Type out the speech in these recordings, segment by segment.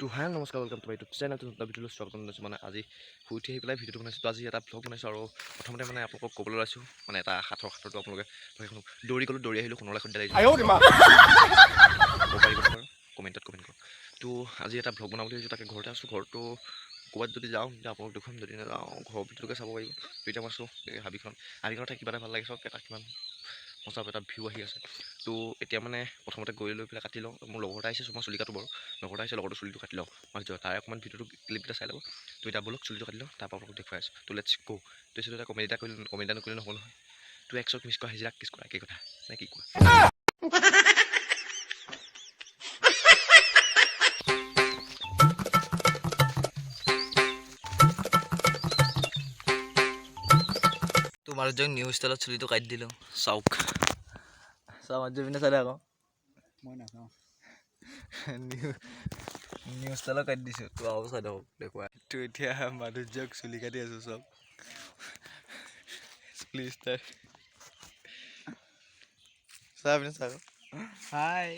তো হাই নমস্কাৰ welcome to my YouTube channel নতুন ভিডিঅ'লৈ স্বাগতম জনাইছোঁ। মানে আজি শুই উঠি আহি পেলাই ভিডিঅ'টো বনাইছোঁ। তো আজি এটা ভ্লগ বনাইছোঁ আৰু প্ৰথমতে মানে আপোনালোকক ক'বলৈ ওলাইছোঁ মানে এটা সাঁথৰটো আপোনালোকে দৌৰি গ'লোঁ, দৌৰি আহিলোঁ, সোণৰ লাখত ডালিছোঁ ক'ব পাৰিব বাৰু কমেণ্ট কৰক। তো আজি এটা ভ্লগ বনাবলৈ আহিছোঁ, তাকে ঘৰতে আছোঁ। ঘৰটো ক'ৰবাত যদি যাওঁ তেতিয়া আপোনালোক দেখুৱাম, যদি নাযাওঁ ঘৰৰ ভিতৰলৈকে চাব পাৰিব। তো এতিয়া মই আছোঁ এই হাবিখনত কিবা এটা ভাল লাগে চাওক, এটা কিমান মজা এটা ভিউ আহি আছে। তো এতিয়া মানে প্ৰথমতে গৈ লৈ পেলাই কাটি লওঁ। মোৰ লগৰ এটা আহিছে, মই চুলি কাটো বাৰু, লগৰ এটা আহিছে, লগৰটো চুলিটো কাটি লওঁ মই তাৰে অকণমান ভিডিঅ'টো ক্লিপটা চাই ল'ব। তো এতিয়া বলক চুলিটো কাটি লওঁ, তাৰপৰা আপোনালোকক দেখুৱাই আছোঁ। তো লেটছ গো। তো সেইটো এটা কমেডি এটা নকৰিলে নহ'ব নহয়। তো 100 মিছ কৰা হাজিৰা কিছ কৰা একেই কথা নে কি কোৱা? তো মানুহজন নিউ ষ্টাইলত চুলিটো কাটি দিলোঁ, চাওক চাওক মানুহ পিনে চালে আকৌ মই নাচাওঁ। নিউ ষ্টাইলত কাটি দিছোঁ। তো আৰু চাই দিয়ক দেখুৱাই। তো এতিয়া মানুহজনক চুলি কাটি আছোঁ চাওক, চুলি ষ্টাইল চাই পিনে চাওক। হাই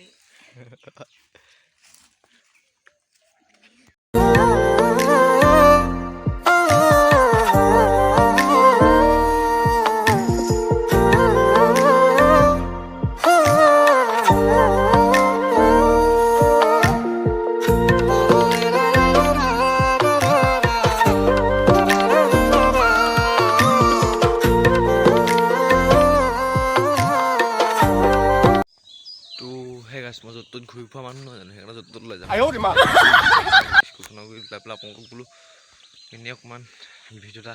মই য'ত ত'ত ঘূৰি ফুৰা মানুহ নহয় জানো, সেইকাৰণে য'ত ত'ত লৈ যাম। স্কুলখনত গৈ পেলাই আপোনালোকক বোলো এনেই অকণমান ভিডিঅ' এটা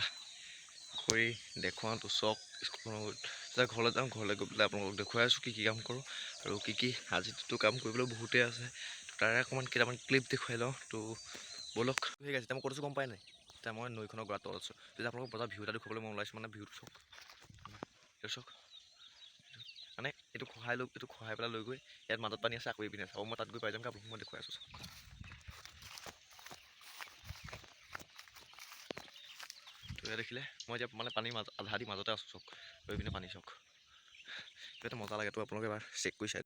কৰি দেখুৱাওঁতো চাওক। স্কুলখনত যেতিয়া ঘৰলৈ যাওঁ, ঘৰলৈ গৈ পেলাই আপোনালোকক দেখুৱাই আছোঁ কি কি কাম কৰোঁ আৰু কি আজিতো কাম কৰিবলৈ বহুতেই আছে। তাৰে অকণমান কেইটামান ক্লিপ দেখুৱাই লওঁ। তো ব'লক ঠিক আছে। এতিয়া মই ক'ত আছোঁ গম পাই নাই? এতিয়া মই নৈখনৰ গৰাত তলত আছোঁ। তেতিয়া আপোনালোকক বজাৰ ভিউ এটা দেখুৱাবলৈ মই ওলাইছোঁ। মানে ভিউটো চাওক, চাওক মানে এইটো খহাই পেলাই লৈ গৈ ইয়াত মাজত পানী আছে, আকৌ পিনে আছে, আৰু মই তাত গৈ পাই যামগৈ। আপোনালোকক মই দেখুৱাই আছোঁ। তো এয়া দেখিলে মই এতিয়া মানে পানীৰ আধা দি মাজতে আছোঁ চাওক, লৈ পিনে পানী চাওক, এইটো মজা লাগে। তো আপোনালোকে এবাৰ চেক কৰি চাই।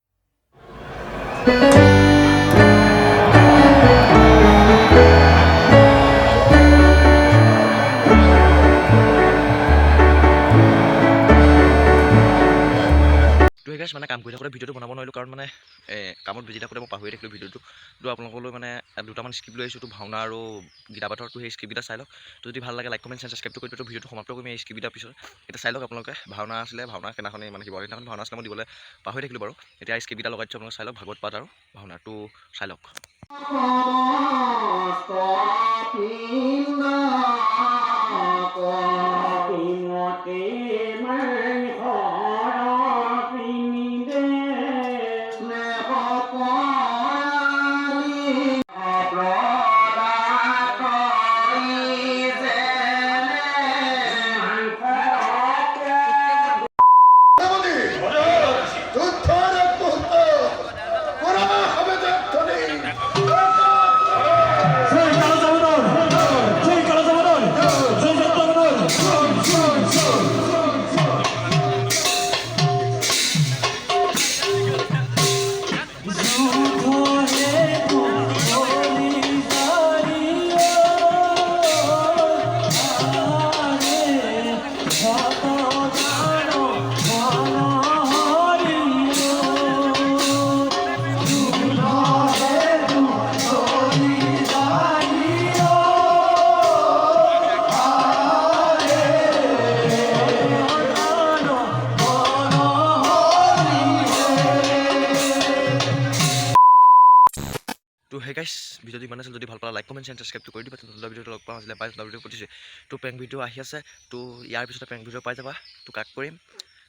তো সেই মানে কাম কৰি থাকোঁতে ভিডিঅ'টো বনাব নোৱাৰিলোঁ, কাৰণ মানে কামত বিজি থাকোঁতে মই পাহৰি থাকিলোঁ ভিডিঅ'টো। তো আপোনালোকলৈ মানে দুটামান স্ক্ৰিপ্ট লৈ আহিছোঁ, তো ভাওনা আৰু গীতা পাঠৰ। তো সেই স্ক্ৰিপ্টকেইটা চাই লওক। তো যদি ভাল লাগে লাইক কমেণ্ট ছাবস্ক্ৰাইবটো কৰি দিওঁ। তো ভিডিঅ'টো সমাপ্ত কৰিম এই স্ক্ৰিপ্টকেইটাৰ পিছত। এতিয়া চাই লওক আপোনালোকে। ভাওনা আছিলে, ভাওনা সেইদিনাখনেই মানে শিৱৰাত্ৰি দিনাখন ভাওনা আছিলে, মই দিবলৈ পাহৰি থাকিলোঁ বাৰু। এতিয়া স্ক্ৰিপ্টকেইটা লগাই দিছোঁ, আপোনালোকে চাই লওক। ভাগৱত পাঠ আৰু ভাওনাটো চাই লওক। তো হে গাইছ, ভিডিঅ'টো ইমান আছিল। যদি ভাল পালা লাইক কমেণ্ট ছাবস্ক্ৰাইবটো কৰি দিবা। নতুন ভিডিঅ'টো লগ পাওঁ, আজিলৈ বাই। ভিডিঅ' প্ৰতিছে তো প্ৰেংক ভিডিঅ' আহি আছে। তো ইয়াৰ পিছতে প্ৰেংক ভিডিঅ' পাই যাবা। তো কাক কৰিম,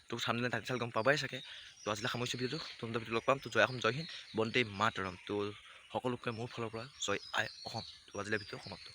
তো চামদিনা টাইটেল গম পাবাই চাগে। তো আজিলৈ সামৰিছোঁ ভিডিঅ'টো। নতুন ভিডিঅ' লগ পাম। তো জয় অসম, জয় হিন্দ, বন্দে মাতৰম। তো সকলোকে মোৰ ফালৰ পৰা জয় আই অসম। তো আজিলৈ ভিডিঅ' সমাপ্ত।